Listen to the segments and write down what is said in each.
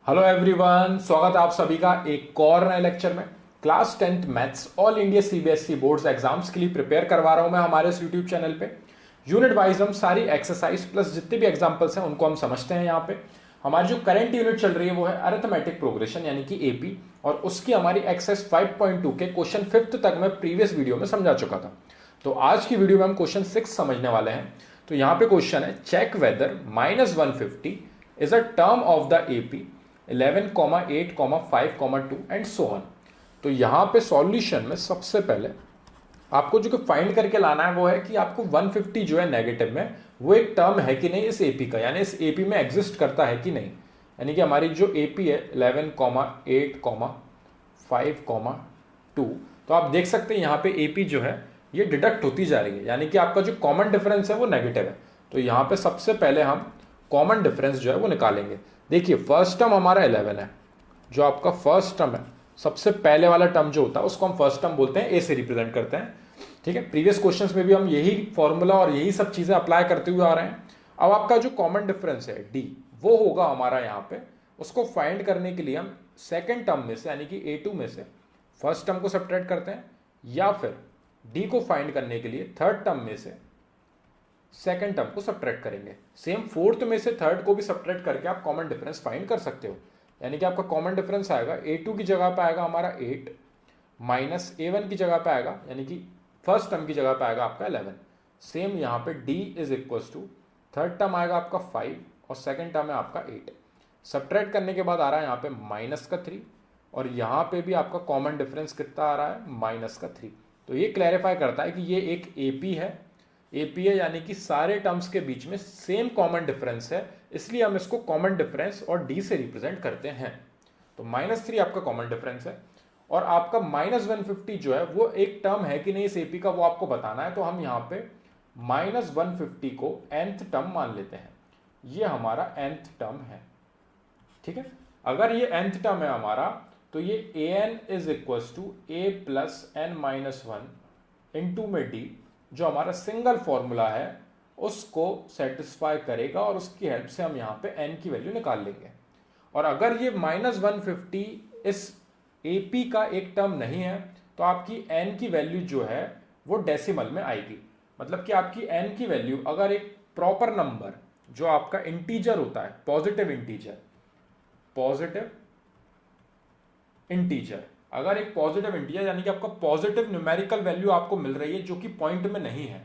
Hello everyone, स्वागत है आप सभी का एक और नए लेक्चर में। Class 10th maths all India CBSE boards exams के लिए प्रिपेयर करवा रहा हूं मैं हमारे इस यूट्यूब चैनल पे। यूनिट वाइज हम सारी एक्सरसाइज प्लस जितने भी एग्जाम्पल्स हैं उनको हम समझते हैं। यहाँ पे हमारी जो करंट यूनिट चल रही है वो है अरिथमेटिक प्रोग्रेशन यानी कि एपी, और उसकी हमारी एक्सरसाइज 5.2 के क्वेश्चन 5th तक मैं प्रीवियस वीडियो में समझा चुका था। तो आज की वीडियो में हम क्वेश्चन 6 समझने वाले हैं। तो यहाँ पे क्वेश्चन है, check whether -150 is a term of the AP 11, 8, 5, 2 and so on. तो यहां पे सॉल्यूशन में सबसे पहले आपको जो फाइंड करके लाना है वो है कि आपको 150 जो है नेगेटिव में वो एक टर्म है कि नहीं इस एपी का, यानी इस एपी में एग्जिस्ट करता है कि नहीं। यानी कि हमारी जो एपी है 11, 8, 5, 2, तो आप देख सकते हैं यहाँ पे एपी जो है ये डिडक्ट होती जा रही है, यानी कि आपका जो कॉमन डिफरेंस है वो नेगेटिव है। तो यहाँ पे सबसे पहले हम कॉमन डिफरेंस जो है वो निकालेंगे। देखिए फर्स्ट टर्म हमारा 11 है, जो आपका फर्स्ट टर्म है सबसे पहले वाला टर्म जो होता है उसको हम फर्स्ट टर्म बोलते हैं, ए से रिप्रेजेंट करते हैं। ठीक है, प्रीवियस क्वेश्चंस में भी हम यही फॉर्मूला और यही सब चीजें अप्लाई करते हुए आ रहे हैं। अब आपका जो कॉमन डिफरेंस है डी, वो होगा हमारा यहाँ पे। उसको फाइंड करने के लिए हम सेकेंड टर्म में से यानी कि A2 में से फर्स्ट टर्म को सब्ट्रैक्ट करते हैं, या फिर डी को फाइंड करने के लिए थर्ड टर्म में से सेकेंड टर्म को सब्ट्रैक्ट करेंगे। सेम फोर्थ में से थर्ड को भी सब्ट्रैक्ट करके आप कॉमन डिफरेंस फाइंड कर सकते हो। यानी कि आपका कॉमन डिफरेंस आएगा A2 की जगह पे आएगा हमारा 8 माइनस A1 की जगह पे आएगा, यानी कि फर्स्ट टर्म की जगह पे आएगा आपका 11। सेम यहाँ पे D is equal to third term आएगा आपका 5 और सेकेंड टर्म है आपका 8। सब्ट्रैक्ट करने के बाद आ रहा है यहाँ पे -3, और यहाँ पे भी आपका कॉमन डिफरेंस कितना आ रहा है -3। तो ये क्लैरिफाई करता है कि ये एक एपी है। एपी है यानी कि सारे टर्म्स के बीच में सेम कॉमन डिफरेंस है, इसलिए हम इसको कॉमन डिफरेंस और डी से रिप्रेजेंट करते हैं। तो -3 आपका कॉमन डिफरेंस है, और आपका -150 जो है वो एक टर्म है कि नहीं इस एपी का वो आपको बताना है। तो हम यहाँ पे -150 को nth टर्म मान लेते हैं, ये हमारा nth टर्म है। ठीक है, अगर ये nth टर्म है हमारा तो ये an is equal to a plus n-1 into में d, जो हमारा सिंगल फॉर्मूला है उसको सेटिस्फाई करेगा, और उसकी हेल्प से हम यहाँ पे n की वैल्यू निकाल लेंगे। और अगर ये -150 इस AP का एक टर्म नहीं है तो आपकी n की वैल्यू जो है वो डेसिमल में आएगी। मतलब कि आपकी n की वैल्यू अगर एक प्रॉपर नंबर जो आपका इंटीजर होता है, पॉजिटिव इंटीजर, अगर एक पॉजिटिव इंटीजर यानी कि आपका पॉजिटिव न्यूमेरिकल वैल्यू आपको मिल रही है जो कि पॉइंट में नहीं है,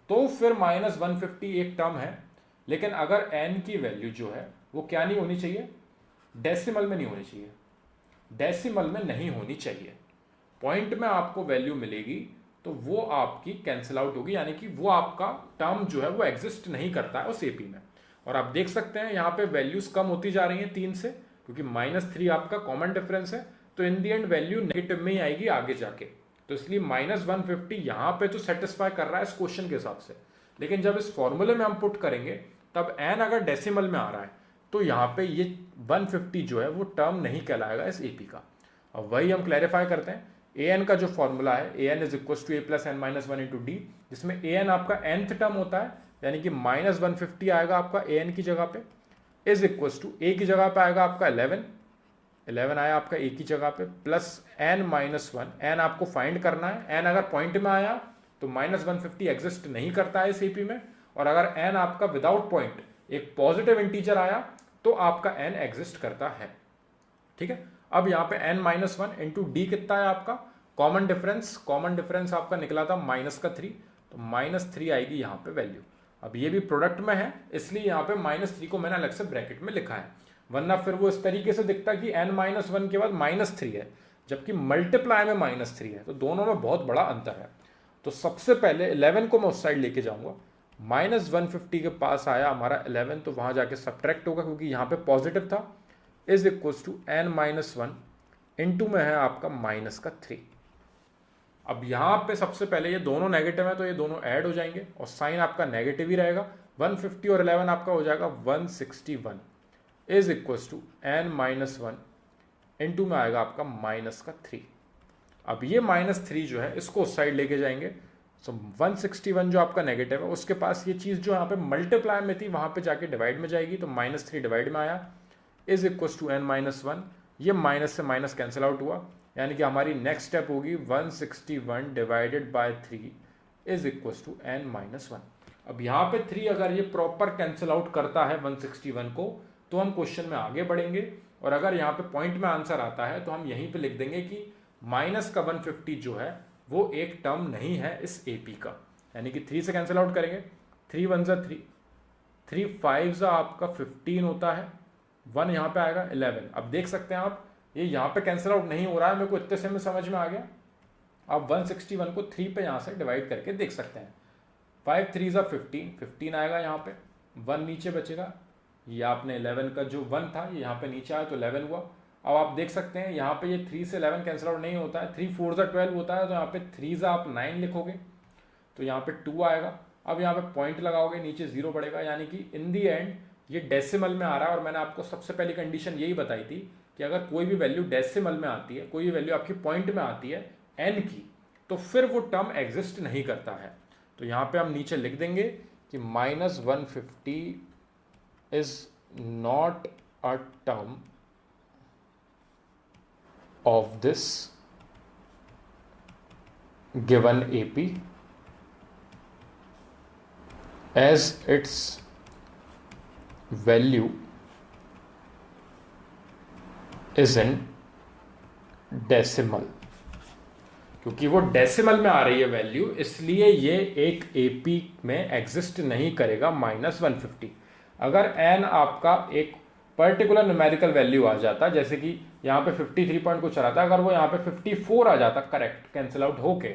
तो फिर -150 एक टर्म है। लेकिन अगर n की वैल्यू जो है वो क्या नहीं होनी चाहिए, डेसिमल में नहीं होनी चाहिए, डेसिमल में नहीं होनी चाहिए। पॉइंट में आपको वैल्यू मिलेगी तो वो आपकी कैंसिल आउट होगी, यानी कि वो आपका टर्म जो है वो एग्जिस्ट नहीं करता है उस एपी में। और आप देख सकते हैं यहाँ पे वैल्यूज कम होती जा रही हैं 3 से, क्योंकि -3 आपका कॉमन डिफरेंस है, तो इन दी एंड वैल्यू नेगेटिव में ही आएगी आगे जाके। तो इसलिए -150 यहाँ पे तो सेटिस्फाई कर रहा है इस क्वेश्चन के हिसाब से, लेकिन जब इस फॉर्मूले में हम पुट करेंगे तब n अगर डेसिमल में आ रहा है तो यहाँ पे ये 150 जो है वो टर्म नहीं कहलाएगा इस एपी का। अब वही हम क्लैरिफाई करते हैं। an का जो फॉर्मूला है an is equal to a plus n-1 into D, जिसमें an आपका nth टर्म होता है, यानी कि -150 आएगा आपका an की जगह पे, इज इक्वल टू a की जगह पे आएगा आपका 11 आया आपका a की जगह पे, प्लस n-1, n आपको फाइंड करना है। n अगर पॉइंट में आया तो -150 एग्जिस्ट नहीं करता है इस एपी में, और अगर n आपका विदाउट पॉइंट एक पॉजिटिव इंटीजर आया तो आपका n एग्जिस्ट करता है। ठीक है, अब यहाँ पे n-1 इंटू डी कितना है आपका कॉमन डिफरेंस आपका निकला था -3, तो -3 आएगी यहाँ पे वैल्यू। अब ये भी प्रोडक्ट में है इसलिए यहाँ पे -3 को मैंने अलग से ब्रैकेट में लिखा है, वरना फिर वो इस तरीके से दिखता कि n-1 के बाद -3 है, जबकि मल्टीप्लाई में -3 है, तो दोनों में बहुत बड़ा अंतर है। तो सबसे पहले 11 को मैं उस साइड लेके जाऊंगा, -150 के पास आया हमारा 11, तो वहां जाके सब्ट्रैक्ट होगा क्योंकि यहाँ पे पॉजिटिव था, is equal to n-1 into में है आपका -3। अब यहाँ पे सबसे पहले ये दोनों नेगेटिव है तो ये दोनों ऐड हो जाएंगे और साइन आपका नेगेटिव ही रहेगा। 150 और 11 आपका हो जाएगा 161 is equal to n-1 into में आएगा आपका -3। अब ये -3 जो है इसको उस साइड लेके जाएंगे, सो 161 जो आपका नेगेटिव है उसके पास ये चीज़ जो यहाँ पे मल्टीप्लाई में थी वहाँ पे जाके डिवाइड में जाएगी, तो -3 डिवाइड में आया, is equal to n minus one, ये माइनस से माइनस कैंसिल आउट हुआ, यानी कि हमारी नेक्स्ट स्टेप होगी 161 divided by 3 is equal to n minus one. अब यहाँ पे 3 अगर ये प्रॉपर कैंसिल आउट करता है 161 को तो हम क्वेश्चन में आगे बढ़ेंगे, और अगर यहाँ पे पॉइंट में आंसर आता है तो हम यहीं पे लिख देंगे कि माइनस का 150 जो है वो एक टर्म नहीं है इस AP का, यानी कि 3 से कैंसिल आउट करेंगे, 3 1 जा 3, 3 5 जा आपका 15 होता है, 1 यहाँ पे आएगा 11। अब देख सकते हैं आप ये यहाँ पे कैंसिल आउट नहीं हो रहा है, मेरे को इतने से में समझ में आ गया। आप 161 को 3 पे यहाँ से डिवाइड करके देख सकते हैं, 5 3 जा 15, 15 आएगा यहाँ पे, 1 नीचे बचेगा, ये आपने 11 का जो 1 था ये यहाँ पे नीचे आया तो 11 हुआ। अब आप देख सकते हैं यहाँ पे ये 3 से 11 कैंसिल आउट नहीं होता है, 3 4 जा 12 होता है, तो यहाँ पे 3 जा आप 9 लिखोगे तो यहाँ पे 2 आएगा। अब यहाँ पे पॉइंट लगाओगे, नीचे 0 पड़ेगा, यानी कि इन दी एंड ये डेसिमल में आ रहा है। और मैंने आपको सबसे पहली कंडीशन यही बताई थी कि अगर कोई भी वैल्यू डेसिमल में आती है, कोई भी वैल्यू आपकी पॉइंट में आती है n की, तो फिर वो टर्म एग्जिस्ट नहीं करता है। तो यहाँ पे हम नीचे लिख देंगे कि minus 150 is not a term of this given AP as its value is in decimal। क्योंकि वो डेसिमल में आ रही है वैल्यू, इसलिए ये एक AP में एग्जिस्ट नहीं करेगा माइनस 150। अगर n आपका एक पर्टिकुलर न्यूमेरिकल वैल्यू आ जाता, जैसे कि यहाँ पे 53 पॉइंट कुछ रहा था, अगर वो यहाँ पे 54 आ जाता करेक्ट कैंसिल आउट होके,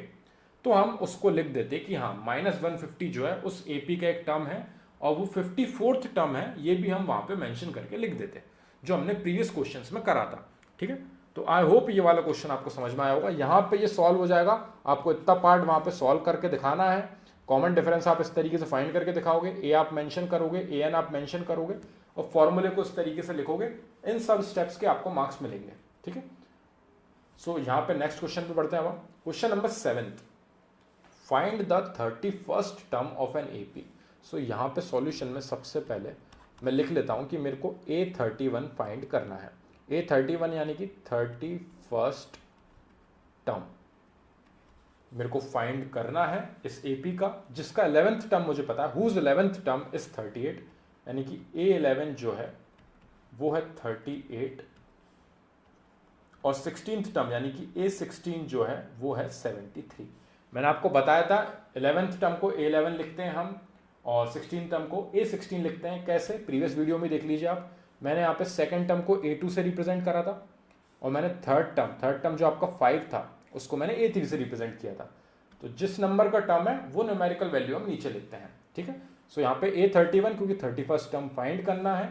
तो हम उसको लिख देते कि हाँ माइनस 150 जो है उस AP का एक टर्म है, और वो 54th टर्म है, ये भी हम वहाँ पे मेंशन करके लिख देते, जो हमने प्रीवियस क्वेश्चंस में करा था। ठीक है, तो आई होप ये वाला क्वेश्चन आपको समझ में आया होगा। यहाँ पे ये सॉल्व हो जाएगा, आपको इतना पार्ट वहाँ पे सॉल्व करके दिखाना है। कॉमन डिफरेंस आप इस तरीके से फाइंड करके दिखाओगे, ए आप मेंशन करोगे, an आप मेंशन करोगे, और फॉर्मूले को इस तरीके से लिखोगे। इन सब स्टेप्स के आपको मार्क्स मिलेंगे। ठीक है, सो यहाँ पे नेक्स्ट क्वेश्चन पे बढ़ते हैं हम। Question number 7, find the 31st term of an AP। So यहाँ पे सॉल्यूशन में सबसे पहले मैं लिख लेता हूँ कि मेरे को A31 फाइंड करना है। A31 यानी कि 31st टर्म मेरे को फाइंड करना है इस AP का, जिसका 11th टर्म मुझे पता है, हुज 11th टर्म इज 38, यानी कि A11 जो है वो है 38, और 16th टर्म यानी कि A16 जो है वो है 73। मैंने आपको बताया था 11th टर्म को A11 लिखते हैं हम, और 16th टर्म को A16 लिखते हैं। कैसे, प्रीवियस वीडियो में देख लीजिए आप। मैंने यहाँ पे सेकंड टर्म को A2 से रिप्रेजेंट करा था, और मैंने थर्ड टर्म जो आपका 5 था उसको मैंने A3 से रिप्रेजेंट किया था। तो जिस नंबर का टर्म है वो न्यूमेरिकल वैल्यू हम नीचे लिखते हैं। ठीक है, सो यहाँ पे A31 क्योंकि 31st टर्म फाइंड करना है,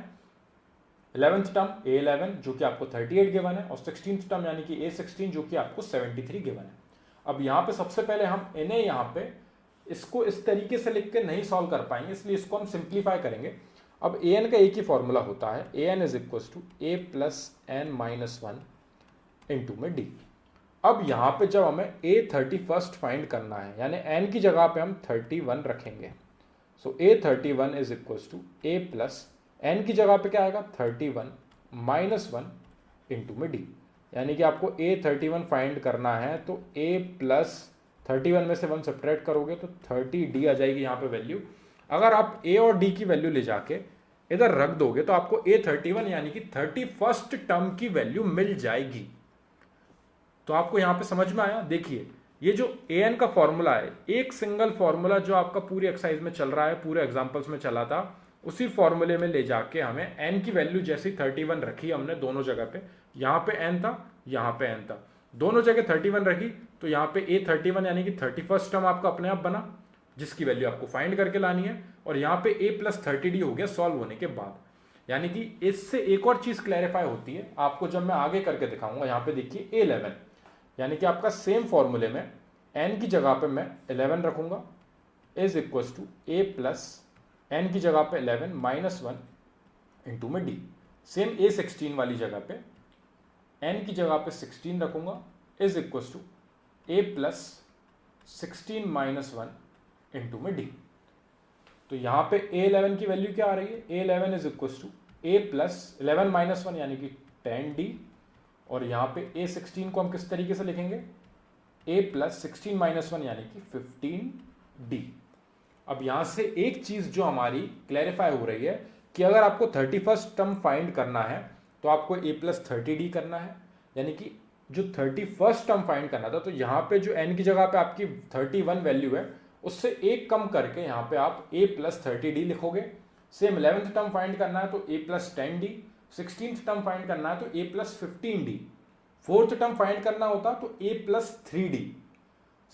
11th टर्म A11 जो कि आपको 38 गिवन है, और 16th टर्म यानी कि A16 जो कि आपको 73 गिवन है। अब यहाँ पे सबसे पहले हम इन्हें यहाँ पे इसको इस तरीके से लिख के नहीं सॉल्व कर पाएंगे, इसलिए इसको हम सिंप्लीफाई करेंगे। अब an का एक ही फॉर्मूला होता है, an is equal to a plus n minus 1 into में d। अब यहाँ पे जब हमें A31 फाइंड करना है, यानी n की जगह पे हम 31 रखेंगे, so A31 is equal to a plus n की जगह पे क्या आएगा 31 माइनस 1 इंटू में d। यानी कि आपको A31 फाइंड करना है, तो a प्लस 31 में से 1 सब्ट्रैक्ट करोगे तो 30d आ जाएगी यहाँ पे वैल्यू। अगर आप a और d की वैल्यू ले जाके इधर रख दोगे तो आपको A31 यानी कि 31st टर्म की वैल्यू मिल जाएगी। तो आपको यहां पे समझ में आया। देखिए ये जो an का फॉर्मूला है, एक सिंगल फॉर्मूला जो आपका पूरी एक्सरसाइज में चल रहा है, पूरे एग्जांपल्स में चला था, उसी फॉर्मूले में ले जाके हमें n की वैल्यू जैसी 31 रखी हमने दोनों जगह पे, यहां पे n था, यहां पे n था, दोनों जगह 31 रखी, तो यहाँ पे A31 यानी कि 31st टर्म आपका अपने आप बना, जिसकी वैल्यू आपको फाइंड करके लानी है। और यहाँ पे a प्लस 30d हो गया सॉल्व होने के बाद। यानी कि इससे एक और चीज क्लैरिफाई होती है आपको जब मैं आगे करके दिखाऊंगा। यहाँ पे देखिए A11 यानी कि आपका सेम फॉर्मूले में n की जगह पे मैं 11 रखूंगा, is equal to a plus n की जगह पे 11 माइनस 1 इंटू में d। सेम A16 वाली जगह पे n की जगह पे 16 रखूंगा, is equal to a plus 16 minus 1 into में d। तो यहाँ पे A11 की वैल्यू क्या आ रही है, A11 is equal to a plus 11 minus 1 यानी कि 10d, और यहाँ पे a16 को हम किस तरीके से लिखेंगे, a प्लस 16 माइनस 1 यानी कि 15d। अब यहाँ से एक चीज जो हमारी क्लैरिफाई हो रही है कि अगर आपको 31st टर्म फाइंड करना है तो आपको a प्लस 30d करना है, यानी कि जो 31st टर्म फाइंड करना था, तो यहाँ पे जो n की जगह पे आपकी 31 वैल्यू है उससे एक कम करके यहाँ पे आप a प्लस 30d लिखोगे। सेम 11th टर्म फाइंड करना है तो a plus 10d, 16th term find करना है तो a plus 15d, 4th term find करना होता तो a प्लस 3d।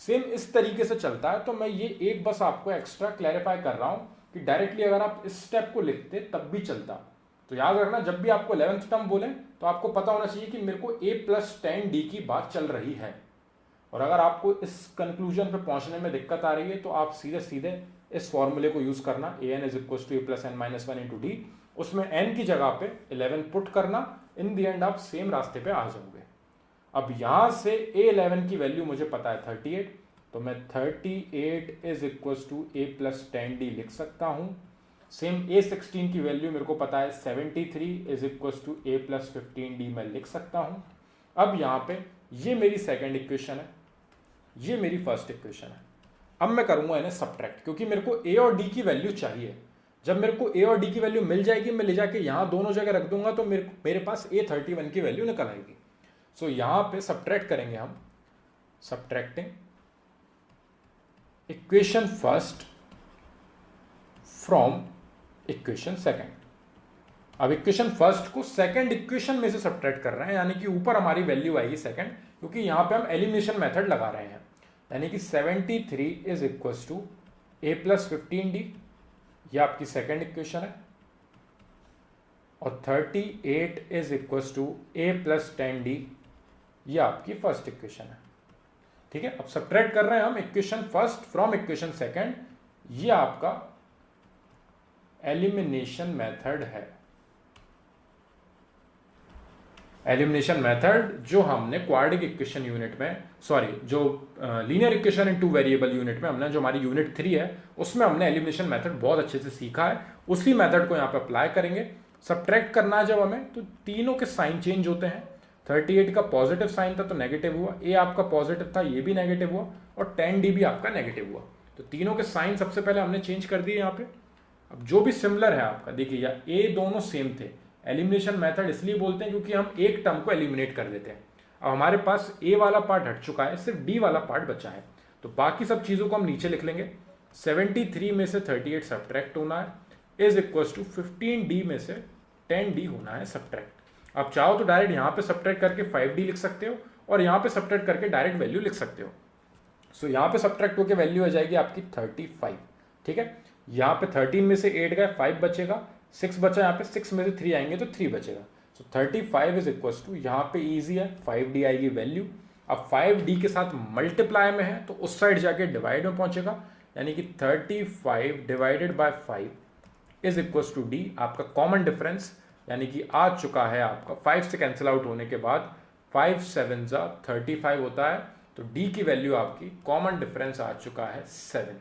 सेम इस तरीके से चलता है। तो मैं ये एक बस आपको एक्स्ट्रा क्लैरिफाई कर रहा हूं कि डायरेक्टली अगर आप इस स्टेप को लिखते तब भी चलता। तो याद रखना, जब भी आपको 11th टर्म बोले तो आपको पता होना चाहिए कि मेरे को a प्लस 10d की बात चल रही है। और अगर आपको इस कंक्लूजन पे पहुंचने में दिक्कत आ रही है तो आप सीधे सीधे इस फॉर्मूले को यूज करना, an is equal to a plus n minus 1 into D, उसमें n की जगह पे 11 पुट करना, इन दी एंड आप सेम रास्ते पे आ जाओगे। अब यहां से a11 की वैल्यू मुझे पता है 38, तो मैं 38 is equal to a plus 10d लिख सकता हूं। सेम a16 की वैल्यू मेरे को पता है 73 is equal to a plus 15d मैं लिख सकता हूं। अब यहां पे ये मेरी सेकेंड इक्वेशन है, ये मेरी फर्स्ट इक्वेशन है। अब मैं करूंगा इन्हें सब्ट्रैक्ट, क्योंकि मेरे को a और d की वैल्यू चाहिए। जब मेरे को a और d की वैल्यू मिल जाएगी, मैं ले जाके यहां दोनों जगह रख दूंगा तो मेरे पास a31 की वैल्यू निकल आएगी। सो यहां पे सब्ट्रैक्ट करेंगे हम, subtracting equation first from equation second. अब इक्वेशन फर्स्ट को सेकेंड इक्वेशन में से सब्ट्रैक्ट कर रहे हैं, यानी कि ऊपर हमारी वैल्यू आएगी सेकेंड, क्योंकि यहां पे हम एलिमिनेशन मेथड लगा रहे हैं। यानी कि 73 is equal to a plus 15d, यह आपकी सेकेंड इक्वेशन है, और 38 is equal to a plus 10d, यह आपकी फर्स्ट इक्वेशन है। ठीक है, अब सब्ट्रैक्ट कर रहे हैं हम equation first from equation second, यह आपका एलिमिनेशन मेथड है। एलिमिनेशन मेथड जो हमने क्वाड्रेटिक इक्वेशन यूनिट में, सॉरी जो linear equation in two variable unit में हमने, जो हमारी यूनिट 3 है उसमें हमने एलिमिनेशन मेथड बहुत अच्छे से सीखा है, उसी मेथड को यहाँ पे अप्लाई करेंगे। सब्ट्रैक्ट करना है जब हमें, तो तीनों के साइन चेंज होते हैं। 38 का पॉजिटिव साइन था तो नेगेटिव हुआ, a आपका पॉजिटिव था ये भी नेगेटिव हुआ, और 10d भी आपका नेगेटिव हुआ। तो तीनों के साइन सबसे पहले हमने चेंज कर दिए यहाँ पे। अब जो भी सिमिलर है आपका, देखिए या a दोनों सेम थे, एलिमिनेशन मेथड इसलिए बोलते हैं क्योंकि हम एक टर्म को एलिमिनेट कर देते हैं। अब हमारे पास a वाला पार्ट हट चुका है, सिर्फ d वाला पार्ट बचा है, तो बाकी सब चीजों को हम नीचे लिख लेंगे। 73 में से 38 सब्ट्रैक्ट होना है इज इक्वल टू 15d में से 10d होना है सब्ट्रैक्ट। आप चाहो तो डायरेक्ट यहाँ पे सब्ट्रैक्ट करके 5d लिख सकते हो, और यहाँ पे सब्ट्रैक्ट करके डायरेक्ट वैल्यू लिख सकते हो। सो यहाँ पे सब्ट्रैक्ट होकर वैल्यू आ जाएगी आपकी 35। ठीक है, यहाँ पे 13 में से 8 गए, 5 बचेगा, 6 बचा, यहाँ पे 6 में से 3 आएंगे तो 3 बचेगा। सो 35 इज इक्वल टू, यहाँ पे ईजी है, 5d आएगी वैल्यू। अब 5d के साथ मल्टीप्लाई में है तो उस साइड जाके डिवाइड में पहुंचेगा, यानी कि 35 divided by 5 is equal to d। आपका कॉमन डिफरेंस यानी कि आ चुका है आपका 5 से कैंसिल आउट होने के बाद 5 7 जा 35 होता है, तो d की वैल्यू आपकी कॉमन डिफरेंस आ चुका है 7।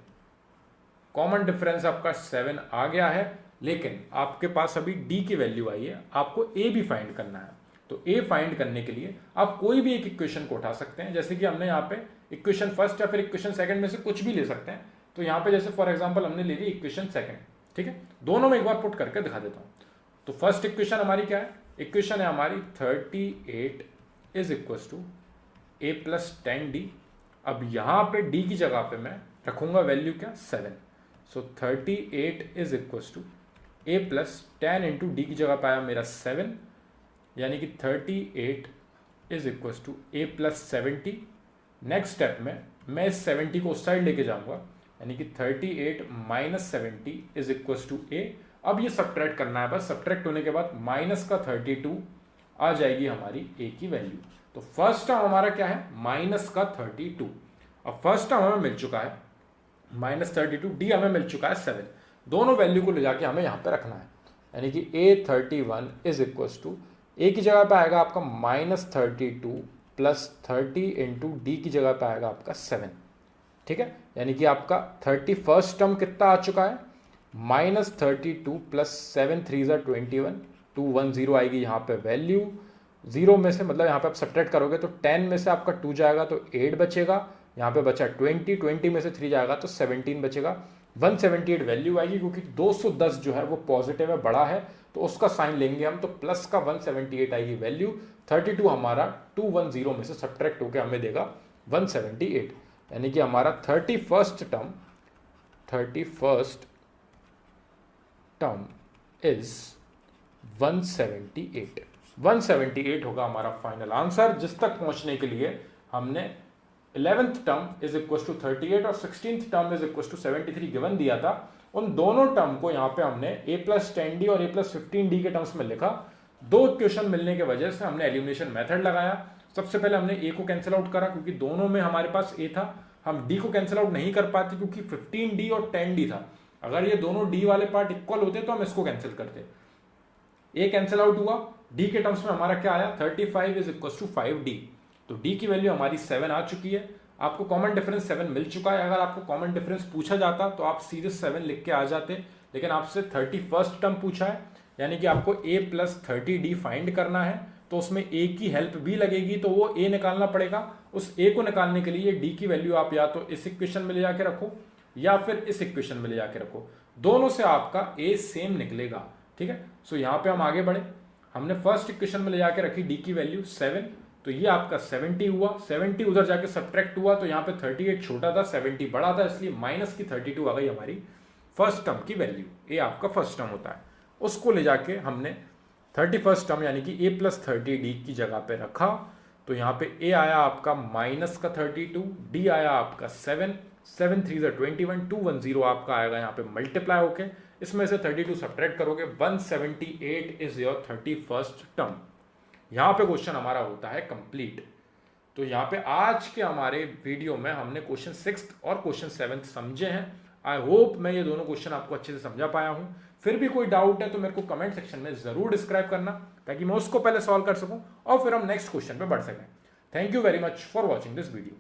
कॉमन डिफरेंस आपका 7 आ गया है, लेकिन आपके पास अभी d की वैल्यू आई है, आपको a भी फाइंड करना है। तो a फाइंड करने के लिए आप कोई भी एक इक्वेशन को उठा सकते हैं, जैसे कि हमने यहाँ पे इक्वेशन फर्स्ट या फिर इक्वेशन सेकंड में से कुछ भी ले सकते हैं। तो यहाँ पे जैसे फॉर एग्जांपल हमने ले ली इक्वेशन सेकंड, ठीक है, दोनों में एक बार पुट करके दिखा देता हूँ। तो फर्स्ट इक्वेशन हमारी क्या है, इक्वेशन है हमारी 38 is equal to a plus 10d। अब यहाँ पे d की जगह पे मैं रखूंगा वैल्यू क्या, 7। So 38 is equal to a plus 10 into D की जगह पाया मेरा 7, यानी कि 38 is equal to a plus 70। Next step में मैं इस 70 को उस साइड लेके जाऊंगा, यानी कि 38 minus 70 is equal to a। अब ये सब्ट्रैक्ट करना है, बस सब्ट्रैक्ट होने के बाद माइनस का 32 आ जाएगी हमारी a की वैल्यू। तो फर्स्ट टर्म हमारा क्या है, माइनस का 32। अब फर्स्ट टर्म हमें मिल चुका है माइनस 32, डी हमें मिल चुका है 7। दोनों वैल्यू को ले जाके हमें यहाँ पे रखना है, यानी कि a31 is equal to, a की जगह पे आएगा आपका माइनस 32 प्लस 30 इंटू डी की जगह पे आएगा आपका 7। ठीक है, यानी कि आपका 31st टर्म कितना आ चुका है, माइनस 32 प्लस 7 3 21, 210 आएगी यहाँ पे वैल्यू। 0 में से मतलब यहाँ पे आप सब्ट्रैक्ट करोगे तो 10 में से आपका 2 जाएगा तो 8 बचेगा, यहाँ पे बचा 20 में से 3 जाएगा तो 17 बचेगा। 178 वैल्यू आएगी क्योंकि 210 जो है वो पॉजिटिव है, बड़ा है, तो उसका साइन लेंगे हम, तो प्लस का 178 आएगी वैल्यू। 32 हमारा 210 में से सब्ट्रैक्ट होकर हमें देगा 178, यानी कि हमारा 31st टर्म इज 178। 178 होगा हमारा फाइनल आंसर, जिस तक पहुंचने के लिए हमने 11th term is equal to 38 और 16th term is equal to 73 given दिया था। उन दोनों टर्म को यहाँ पे हमने a+10d और a+15d के टर्म्स में लिखा। 2 इक्वेशन मिलने की वजह से हमने एलिमिनेशन मेथड लगाया। सबसे पहले हमने a को कैंसिल आउट करा क्योंकि दोनों में हमारे पास a था। हम d को कैंसिल आउट नहीं कर पाते क्योंकि 15d और 10d था। अगर ये दोनों d वाले पार्ट इक्वल होते तो हम इसको कैंसिल करते। a कैंसिल आउट हुआ, d के टर्म्स में हमारा क्या आया 35 इज इक्वल टू 5d, तो d की वैल्यू हमारी 7 आ चुकी है। आपको कॉमन डिफरेंस 7 मिल चुका है। अगर आपको कॉमन डिफरेंस पूछा जाता तो आप सीधे 7 लिख के आ जाते, लेकिन आपसे 31st टर्म पूछा है, यानी कि आपको a+30d फाइंड करना है, तो उसमें a की हेल्प भी लगेगी, तो वो a निकालना पड़ेगा। उस a को निकालने के लिए d की वैल्यू आप या तो इस इक्वेशन में ले जाके रखो या फिर इस इक्वेशन में ले जाके रखो, दोनों से आपका a सेम निकलेगा। ठीक है, सो यहाँ पे हम आगे बढ़े। हमने फर्स्ट इक्वेशन में ले जाके रखी d की वैल्यू 7, तो ये आपका 70 हुआ। 70 उधर जाके सब्ट्रैक्ट हुआ तो यहाँ पे 38 छोटा था, 70 बड़ा था, इसलिए माइनस की 32 आ गई हमारी फर्स्ट टर्म की वैल्यू। ये आपका फर्स्ट टर्म होता है, उसको ले जाके हमने 31st टर्म यानी कि a+30d की जगह पे रखा, तो यहाँ पे a आया आपका माइनस का 32, d आया आपका 7, 7 3 21, 210 आपका आएगा यहाँ पे मल्टीप्लाई होके, इसमें से 32 सब्ट्रैक्ट करोगे, 178 इज योर 31st टर्म। यहाँ पे क्वेश्चन हमारा होता है कंप्लीट। तो यहाँ पे आज के हमारे वीडियो में हमने क्वेश्चन 6th और क्वेश्चन 7th समझे हैं। आई होप मैं ये दोनों क्वेश्चन आपको अच्छे से समझा पाया हूँ। फिर भी कोई डाउट है तो मेरे को कमेंट सेक्शन में जरूर डिस्क्राइब करना, ताकि मैं उसको पहले सॉल्व कर सकूं और फिर हम नेक्स्ट क्वेश्चन पे बढ़ सकें। Thank you very much for watching this video.